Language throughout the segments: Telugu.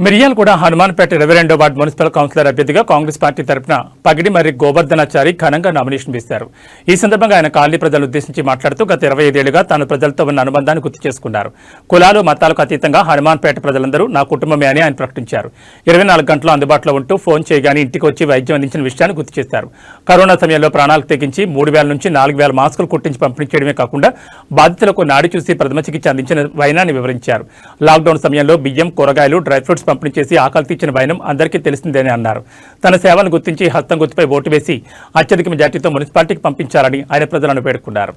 మిర్యాలగూడ హనుమాన్పేట 22వ వార్డు మున్సిపల్ కౌన్సిలర్ అభ్యర్థిగా కాంగ్రెస్ పార్టీ తరపున పగిడిమర్రి గోవర్ధనాచారి ఘనంగా నామినేషన్ వేశారు. ఈ సందర్భంగా ఆయన కాలనీ ప్రజలను ఉద్దేశించి మాట్లాడుతూ గత 25 ఏళ్లుగా తాను ప్రజలతో ఉన్న అనుబంధాన్ని గుర్తు చేసుకున్నారు. కులాలు మతాలకు అతీతంగా హనుమాన్పేట ప్రజలందరూ నా కుటుంబమే అని ఆయన ప్రకటించారు. 24 గంటలు అందుబాటులో ఉంటూ ఫోన్ చేయగానే ఇంటికి వచ్చి వైద్యం అందించిన విషయాన్ని గుర్తు చేశారు. కరోనా సమయంలో ప్రాణాలకు తెగించి 3000 నుంచి 4000 మాస్కులు కుట్టించి పంపిణీ చేయడమే కాకుండా బాధితులకు నాడి చూసి ప్రథమ చికిత్స అందించిన వైనాన్ని వివరించారు. లాక్డౌన్ సమయంలో బియ్యం, కూరగాయలు, డ్రై ఫ్రూట్స్ పంపిణీ చేసి ఆకలి తీర్చిన వైనం అందరికీ తెలిసిందేని అన్నారు. తన సేవలను గుర్తించి హస్తం గుర్తుపై ఓటు వేసి అత్యధిక మెజార్టీతో మున్సిపాలిటీకి పంపించాలని ఆయన ప్రజలను వేడుకున్నారు.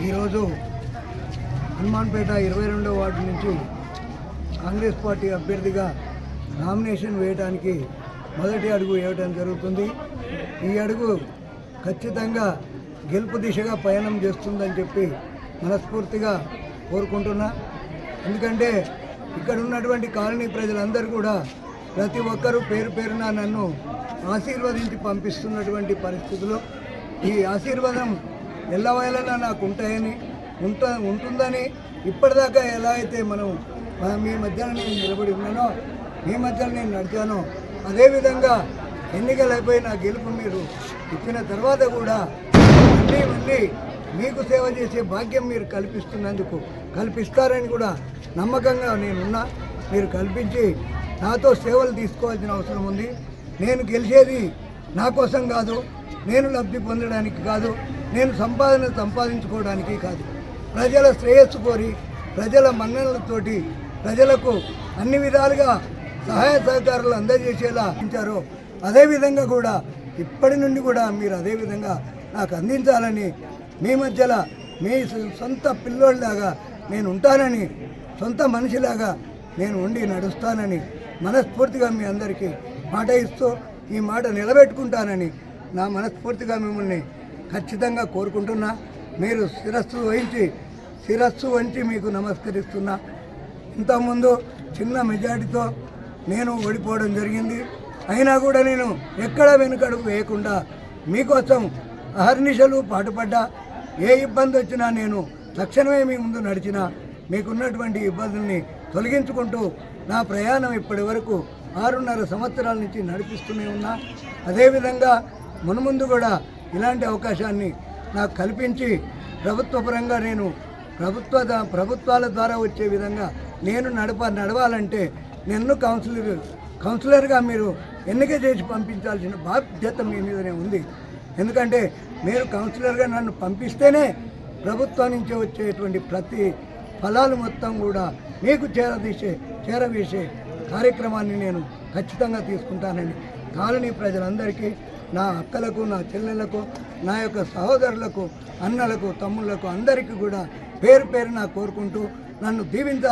ఈరోజు హనుమాన్పేట 22వ వార్డు నుంచి కాంగ్రెస్ పార్టీ అభ్యర్థిగా నామినేషన్ వేయడానికి మొదటి అడుగు వేయడం జరుగుతుంది. ఈ అడుగు ఖచ్చితంగా గెలుపు దిశగా పయనం చేస్తుందని చెప్పి మనస్ఫూర్తిగా కోరుకుంటున్నా. ఎందుకంటే ఇక్కడ ఉన్నటువంటి కాలనీ ప్రజలందరూ కూడా ప్రతి ఒక్కరూ పేరు పేరున నన్ను ఆశీర్వదించి పంపిస్తున్నటువంటి పరిస్థితుల్లో ఈ ఆశీర్వాదం ఎల్లవేళలా నాకు ఉంటుందని ఇప్పటిదాకా ఎలా అయితే మీ మధ్యన నేను నిలబడి ఉన్నానో, మీ మధ్యన నేను నడిచానో, అదేవిధంగా ఎన్నికలు అయిపోయి నా గెలుపు మీరు ఇచ్చిన తర్వాత కూడా మళ్ళీ మీకు సేవ చేసే భాగ్యం మీరు కల్పిస్తారని కూడా నమ్మకంగా నేనున్నా. మీరు కల్పించి నాతో సేవలు తీసుకోవాల్సిన అవసరం ఉంది. నేను గెలిచేది నా కోసం కాదు, నేను లబ్ధి పొందడానికి కాదు, నేను సంపాదించుకోవడానికి కాదు, ప్రజల శ్రేయస్సు కోరి ప్రజల మన్ననలతోటి ప్రజలకు అన్ని విధాలుగా సహాయ సహకారాలు అందజేసేలా ఇచ్చారో అదేవిధంగా కూడా ఇప్పటి నుండి కూడా మీరు అదేవిధంగా నాకు అందించాలని, మీ మధ్యలో మీ సొంత పిల్లోళ్ళలాగా నేను ఉంటానని, సొంత మనిషిలాగా నేను ఉండి నడుస్తానని మనస్ఫూర్తిగా మీ అందరికీ మాట ఇస్తూ ఈ మాట నిలబెట్టుకుంటానని నా మనస్ఫూర్తిగా మిమ్మల్ని ఖచ్చితంగా కోరుకుంటున్నా. మీరు శిరస్సు వంచి మీకు నమస్కరిస్తున్నా. ఇంతకుముందు చిన్న మెజార్టీతో నేను ఓడిపోవడం జరిగింది. అయినా కూడా నేను ఎక్కడ వెనుకడుగు వేయకుండా మీకోసం అహర్నిశలు పాటుపడ్డా. ఏ ఇబ్బంది వచ్చినా నేను తక్షణమే మీ ముందు నడిచినా మీకున్నటువంటి ఇబ్బందుల్ని తొలగించుకుంటూ నా ప్రయాణం ఇప్పటి వరకు 6.5 సంవత్సరాల నుంచి నడిపిస్తూనే ఉన్నా. అదేవిధంగా మున్ముందు కూడా ఇలాంటి అవకాశాన్ని నాకు కల్పించి ప్రభుత్వపరంగా నేను ప్రభుత్వాల ద్వారా వచ్చే విధంగా నేను నడవాలంటే నన్ను కౌన్సిలర్గా మీరు ఎన్నిక చేసి పంపించాల్సిన బాధ్యత మీ మీదనే ఉంది. ఎందుకంటే మీరు కౌన్సిలర్గా నన్ను పంపిస్తేనే ప్రభుత్వం నుంచి వచ్చేటువంటి ప్రతి ఫలాలు మొత్తం కూడా మీకు చేరవేసే కార్యక్రమాన్ని నేను ఖచ్చితంగా తీసుకుంటానని కాలనీ ప్రజలందరికీ, నా అక్కలకు, నా చెల్లెళ్లకు, నా యొక్క సహోదరులకు, అన్నలకు, తమ్ముళ్లకు అందరికీ కూడా పేరు పేరున కోరుకుంటూ నన్ను దీవించాలి.